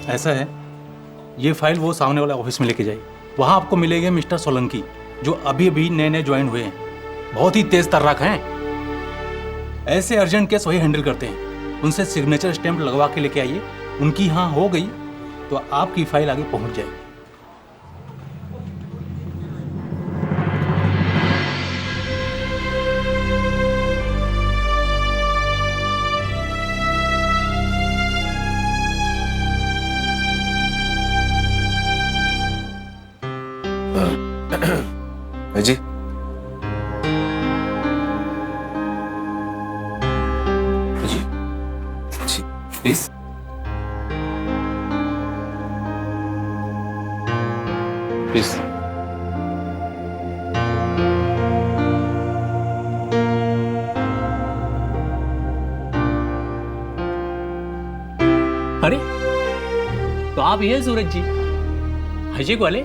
ऐसा है, ये फाइल वो सामने वाला ऑफिस में लेके जाइए। वहाँ आपको मिलेंगे मिस्टर सोलंकी, जो अभी अभी नए नए ज्वाइन हुए हैं। बहुत ही तेज तर्राक हैं। ऐसे अर्जेंट केस वही हैंडल करते हैं। उनसे सिग्नेचर स्टैंप लगवा के लेके आइए। उनकी हाँ हो गई तो आपकी फाइल आगे पहुँच जाएगी। जी जी जी प्लीज। प्लीज अरे तो आप ये हैं सूरज जी, अजय वाले।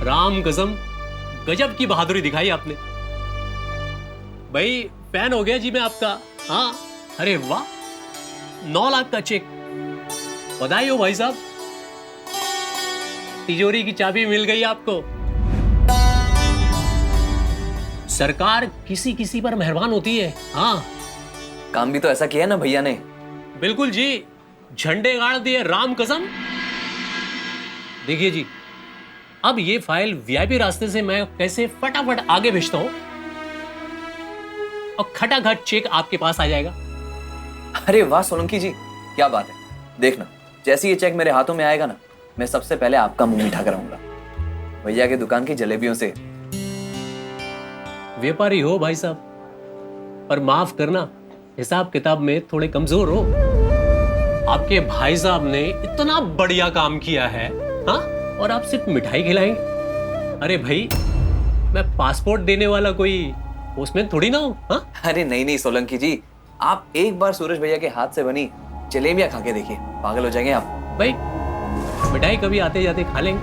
राम कसम, गजब की बहादुरी दिखाई आपने भाई। फैन हो गया जी मैं आपका। हाँ, अरे वाह, 9 लाख का चेक, बधाई हो भाई साहब। तिजोरी की चाबी मिल गई आपको। सरकार किसी किसी पर मेहरबान होती है। हाँ, काम भी तो ऐसा किया ना भैया ने। बिल्कुल जी, झंडे गाड़ दिए राम कसम। देखिए जी, अब ये फाइल वीआईपी रास्ते से मैं कैसे फटाफट आगे भेजता हूं और खटाखट चेक आपके पास आ जाएगा। अरे वाह सोलंकी जी, क्या बात है। देखना, जैसे ये चेक मेरे हाथों में आएगा ना, मैं सबसे पहले आपका मुंह मीठा कराऊंगा भैया की दुकान की जलेबियों से। व्यापारी हो भाई साहब, पर माफ करना, हिसाब किताब में थोड़े कमजोर हो। आपके भाई साहब ने इतना बढ़िया काम किया है, हाँ, और आप सिर्फ मिठाई खिलाएंगे। अरे भाई, मैं पासपोर्ट देने वाला कोई पोस्टमैन थोड़ी ना हूं। हाँ? अरे नहीं नहीं सोलंकी जी, आप एक बार सूरज भैया के हाथ से बनी जलेबियां खा के देखिए, पागल हो जाएंगे आप। भाई मिठाई कभी आते जाते खा लेंगे,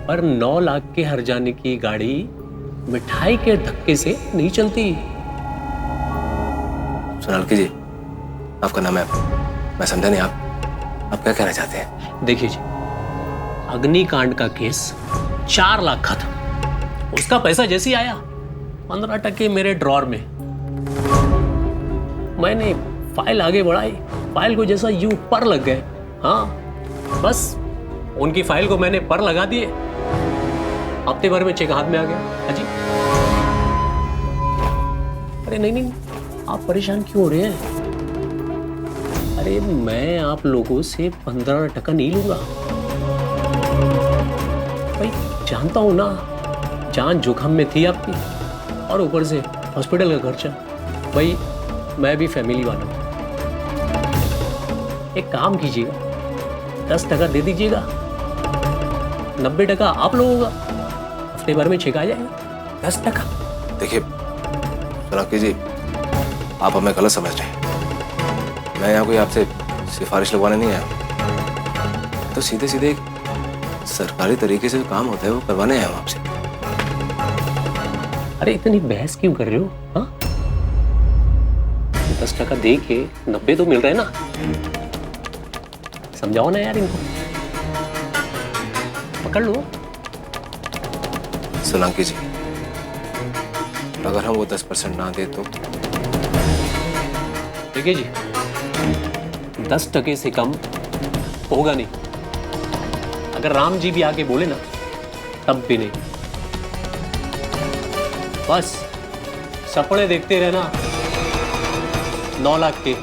पर 9 लाख के हर जाने की गाड़ी मिठाई के धक्के से नहीं चलती। सोनालिका जी, आपका नाम है, मैं समझा नहीं, आप क्या कहना चाहते हैं? देखिए जी, अग्निकांड का केस 4 लाख का था। उसका पैसा जैसे ही आया 15% मेरे ड्रॉर में। मैंने फाइल आगे बढ़ाई, फाइल को जैसा यूं पर लग गए। हाँ, बस उनकी फाइल को मैंने पर लगा दिए, हफ्ते भर में चेक हाथ में आ गया। हाजी। अरे नहीं नहीं, आप परेशान क्यों हो रहे हैं? अरे मैं आप लोगों से 15% नहीं लूंगा भाई, जानता हूं ना, जान जोखिम में थी आपकी, और ऊपर से हॉस्पिटल का खर्चा। भाई मैं भी फैमिली वाला हूं। एक काम कीजिएगा, 10% दे दीजिएगा, 90% आप लोगों का, हफ्ते भर में चेक आ जाएगा। 10%। देखिए सोनालिका जी, आप हमें गलत समझ रहे हैं। मैं यहाँ कोई आपसे सिफारिश लगवाने नहीं आया, तो सीधे सीधे सरकारी तरीके से जो काम होता है वो करवाने आया हूँ आपसे। अरे इतनी बहस क्यों कर रहे हो? हाँ, 10% दे के 90 तो मिल रहे हैं ना। समझाओ ना यार इनको, पकड़ लो। सोनालिका जी, अगर हम वो 10% ना दे तो? देखिए जी, 10% से कम होगा नहीं। अगर राम जी भी आके बोले ना, तब भी नहीं। बस सपने देखते रहना 9 लाख के।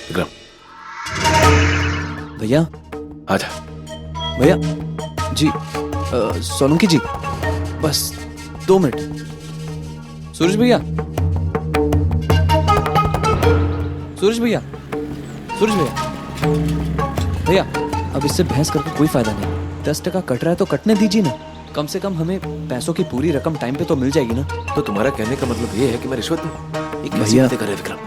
विक्रम, भैया आजा। भैया जी, सोलंकी जी, बस 2 मिनट। सूरज भैया, सूरज भैया, सूरज भैया, भैया अब इससे बहस करके कोई फायदा नहीं। 10% कट रहा है तो कटने दीजिए ना, कम से कम हमें पैसों की पूरी रकम टाइम पे तो मिल जाएगी ना। तो तुम्हारा कहने का मतलब ये है कि मैं रिश्वत दूं? एक भैया बातें करे विक्रम।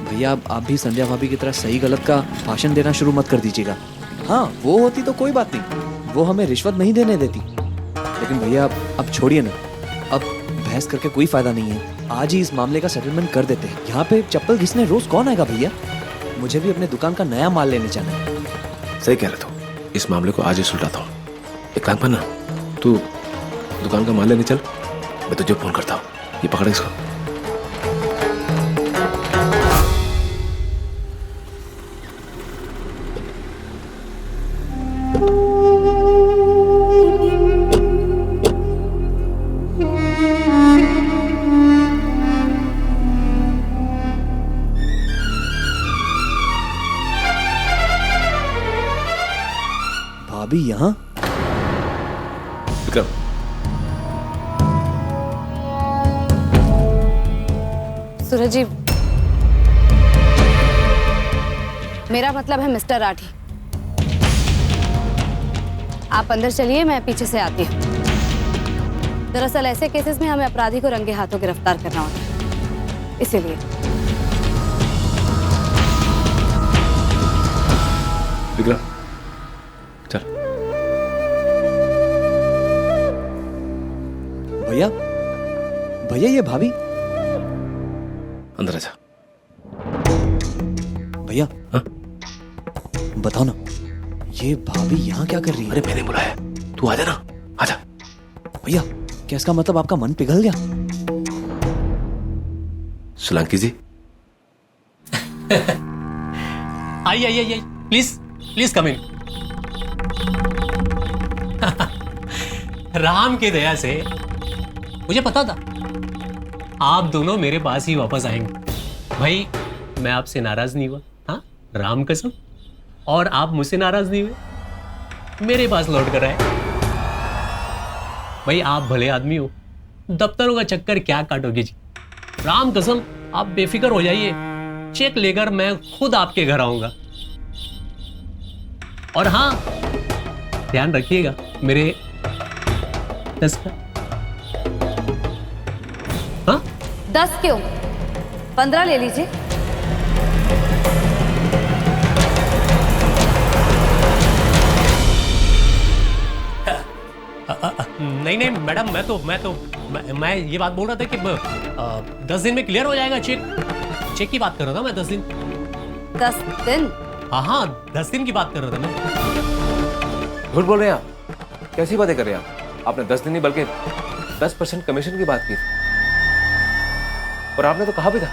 भैया, आप भी संध्या भाभी की तरह सही गलत का भाषण देना शुरू मत कर दीजिएगा। हाँ, वो होती तो कोई बात नहीं, वो हमें रिश्वत नहीं देने देती, लेकिन भैया अब छोड़िए ना, अब बहस करके कोई फायदा नहीं है। आज ही इस मामले का सेटलमेंट कर देते हैं। यहाँ पे चप्पल घिसने रोज कौन आएगा भैया? मुझे भी अपने दुकान का नया माल लेने जाना है। सही कह रहे तू, इस मामले को आज ही सुलझाता हूँ। एक काम करना, तू दुकान का माल लेने चल, मैं तुझे फोन करता हूँ। ये पकड़ इसको। भाभी यहाँ? विक्रम, सूरज जी, मेरा मतलब है मिस्टर राठी। आप अंदर चलिए, मैं पीछे से आती हूँ। दरअसल ऐसे केसेस में हमें अपराधी को रंगे हाथों गिरफ्तार करना होता है, इसीलिए। विक्रम चल। भैया, भैया ये भाभी। अंदर आजा। भैया, हाँ? बताओ ना, ये भाभी यहाँ क्या कर रही है? अरे मैंने बुलाया, तू आजा ना, आजा। भैया, क्या इसका मतलब आपका मन पिघल गया? सोलंकी जी। आइए आइए आइए, प्लीज प्लीज कम इन। राम की दया से मुझे पता था आप दोनों मेरे पास ही वापस आएंगे। भाई मैं आपसे नाराज नहीं हुआ, हाँ राम कसम। और आप मुझसे नाराज नहीं हुए, मेरे पास लौट कर आए। भाई आप भले आदमी हो, दफ्तरों का चक्कर क्या काटोगे जी। राम कसम आप बेफिक्र हो जाइए, चेक लेकर मैं खुद आपके घर आऊंगा। और हाँ ध्यान रखिएगा मेरे 10 का। हाँ 10 क्यों, 15 ले लीजिए। नहीं नहीं मैडम, मैं ये बात बोल रहा था कि 10 दिन में क्लियर हो जाएगा चेक। चेक की बात कर रहा था मैं, 10 दिन। 10 दिन? हाँ 10 दिन की बात कर रहा था मैं। झूठ बोल रहे हैं आप, कैसी बातें कर रहे हैं आप? आपने 10 दिन नहीं बल्कि 10% कमीशन की बात की थी। और आपने तो कहा भी था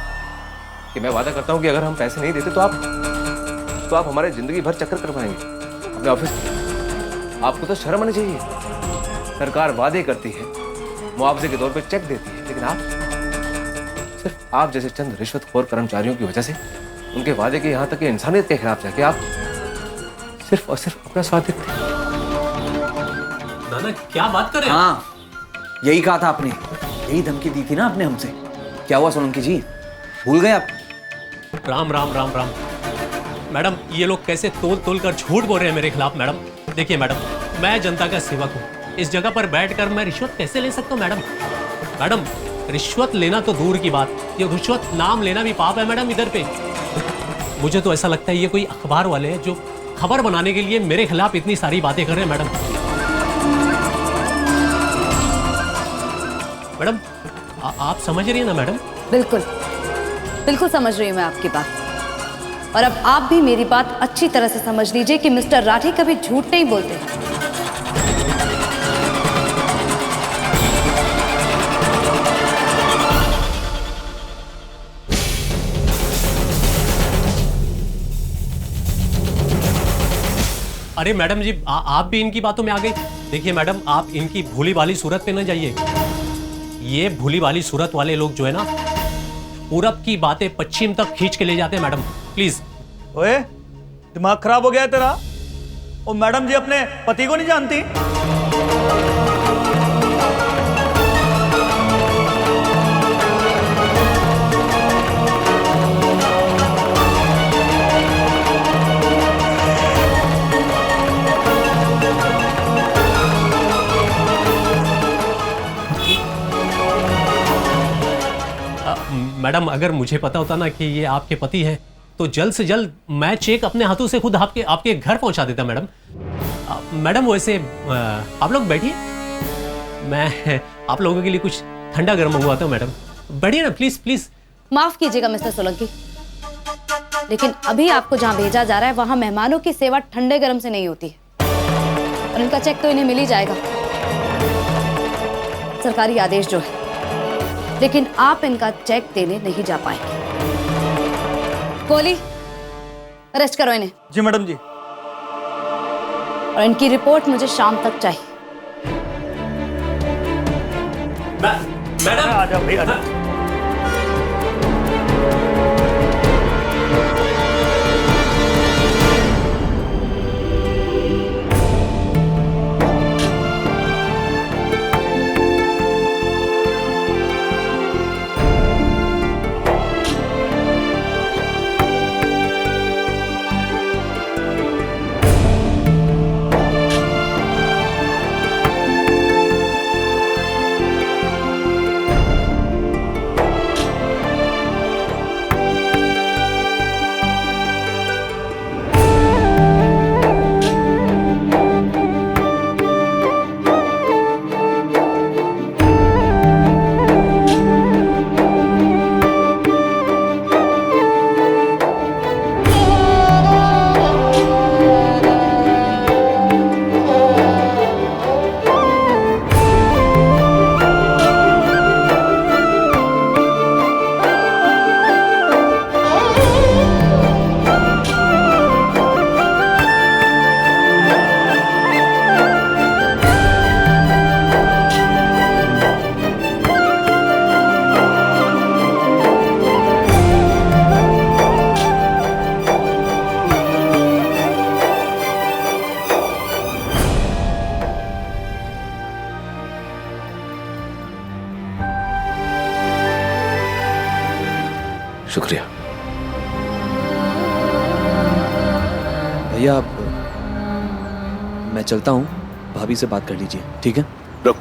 कि मैं वादा करता हूं कि अगर हम पैसे नहीं देते तो आप हमारे जिंदगी भर चक्कर करवाएंगे अपने ऑफिस में। आपको तो शर्म आनी चाहिए। सरकार वादे करती है, मुआवजे के तौर पे चेक देती है, लेकिन सिर्फ आप जैसे चंद रिश्वतखोर कर्मचारियों की वजह से उनके वादे के यहाँ तक कि इंसानियत के खिलाफ जाके आप सिर्फ और सिर्फ अपना स्वार्थ देखते हैं। नाना क्या बात कर रहे हैं? हाँ यही कहा था आपने, यही धमकी दी थी ना आपने हमसे। क्या हुआ सोलंकी जी, भूल गए आप? राम राम राम राम। मैडम ये लोग कैसे तोल तोल कर झूठ बोल रहे हैं मेरे खिलाफ। मैडम देखिए मैडम, मैं जनता का सेवक हूँ। इस जगह पर बैठकर मैं रिश्वत कैसे ले सकता हूँ मैडम? मैडम रिश्वत लेना तो दूर की बात, ये रिश्वत नाम लेना भी पाप है मैडम इधर पे। मुझे तो ऐसा लगता है ये कोई अखबार वाले हैं जो खबर बनाने के लिए मेरे खिलाफ इतनी सारी बातें कर रहे हैं मैडम। मैडम आप समझ रही हैं ना मैडम? बिल्कुल बिल्कुल समझ रही हूँ मैं आपकी बात। और अब आप भी मेरी बात अच्छी तरह से समझ लीजिए कि मिस्टर राठी कभी झूठ नहीं बोलते। अरे मैडम जी आप भी इनकी बातों में आ गई। देखिए मैडम आप इनकी भोली वाली सूरत पे न जाइए। ये भोली वाली सूरत वाले लोग जो है ना, पूरब की बातें पश्चिम तक खींच के ले जाते हैं मैडम। प्लीज। ओए दिमाग खराब हो गया है तेरा? ओ मैडम जी अपने पति को नहीं जानती? मैडम अगर मुझे पता होता ना कि ये आपके पति हैं तो जल्द से जल्द मैं चेक अपने हाथों से खुद आपके घर पहुंचा देता मैडम। मैडम वैसे आप लोग बैठिए, मैं आप लोगों के लिए कुछ ठंडा गर्म मंगवाता हूँ मैडम। बढ़िए ना, प्लीज प्लीज। माफ कीजिएगा मिस्टर सोलंकी, लेकिन अभी आपको जहां भेजा जा रहा है वहां मेहमानों की सेवा ठंडे गर्म से नहीं होती है, और इनका चेक तो इन्हें मिल ही जाएगा, सरकारी आदेश जो है, लेकिन आप इनका चेक देने नहीं जा पाएंगे। कोहली, अरेस्ट करो इन्हें। जी मैडम जी। और इनकी रिपोर्ट मुझे शाम तक चाहिए। मैडम आ जाओ भाई, आ जाओ। शुक्रिया। भैया आप, मैं चलता हूँ, भाभी से बात कर लीजिए, ठीक है? रुक।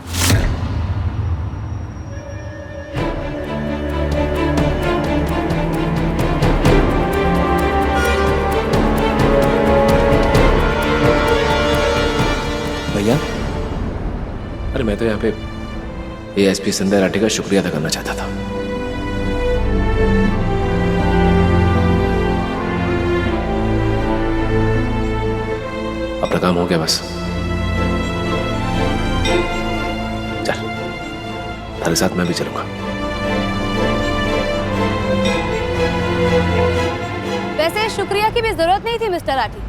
भैया अरे मैं तो यहाँ पे एएसपी संध्या राठी का शुक्रिया अदा करना चाहता था। अपना काम हो गया बस। चल, तेरे साथ मैं भी चलूंगा। वैसे शुक्रिया की भी जरूरत नहीं थी मिस्टर राठी,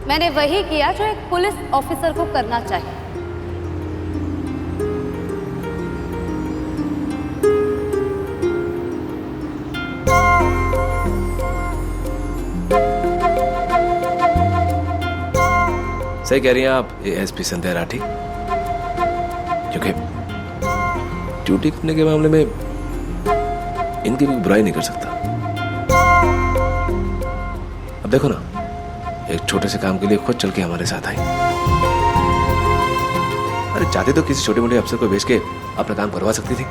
मैंने वही किया जो एक पुलिस ऑफिसर को करना चाहिए। सही कह रही हैं आप एएसपी संध्या राठी, क्योंकि ड्यूटी करने के मामले में इनकी भी बुराई नहीं कर सकता। अब देखो ना, एक छोटे से काम के लिए खुद चल के हमारे साथ आई। अरे चाहते तो किसी छोटे मोटे अफसर को भेज के अपना काम करवा सकती थी।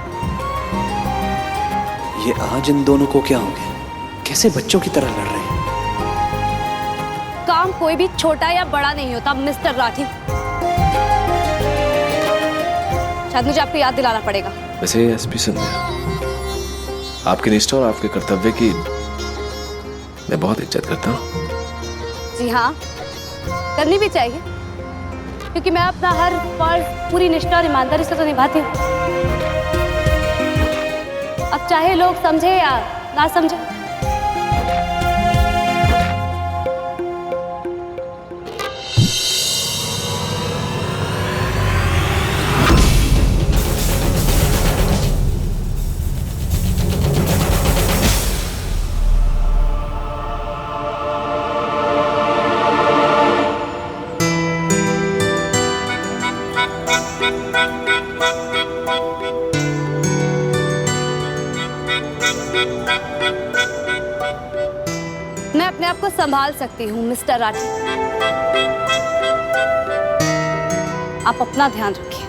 ये आज इन दोनों को क्या हो गया? कैसे बच्चों की तरह लड़ रहे हैं? काम कोई भी छोटा या बड़ा नहीं होता मिस्टर राठी, शायद मुझे आपको याद दिलाना पड़ेगा। वैसे एसपी संध्या, आपकी निष्ठा और आपके कर्तव्य की मैं बहुत इज्जत करता हूँ। जी हाँ, करनी भी चाहिए, क्योंकि मैं अपना हर फर्ज पूरी निष्ठा और ईमानदारी से तो निभाती हूँ। अब चाहे लोग समझे या ना समझे। मैं अपने आप को संभाल सकती हूँ मिस्टर राठी, आप अपना ध्यान रखिए।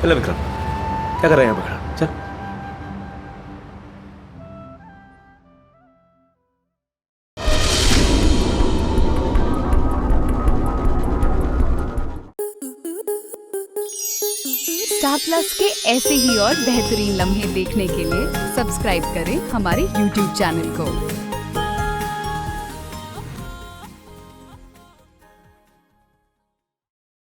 चल विक्रम, क्या कर रहे हैं यहाँ पे खड़ा? चल। स्टार प्लस के ऐसे ही और बेहतरीन लम्हे देखने के लिए सब्सक्राइब करें हमारे YouTube चैनल को।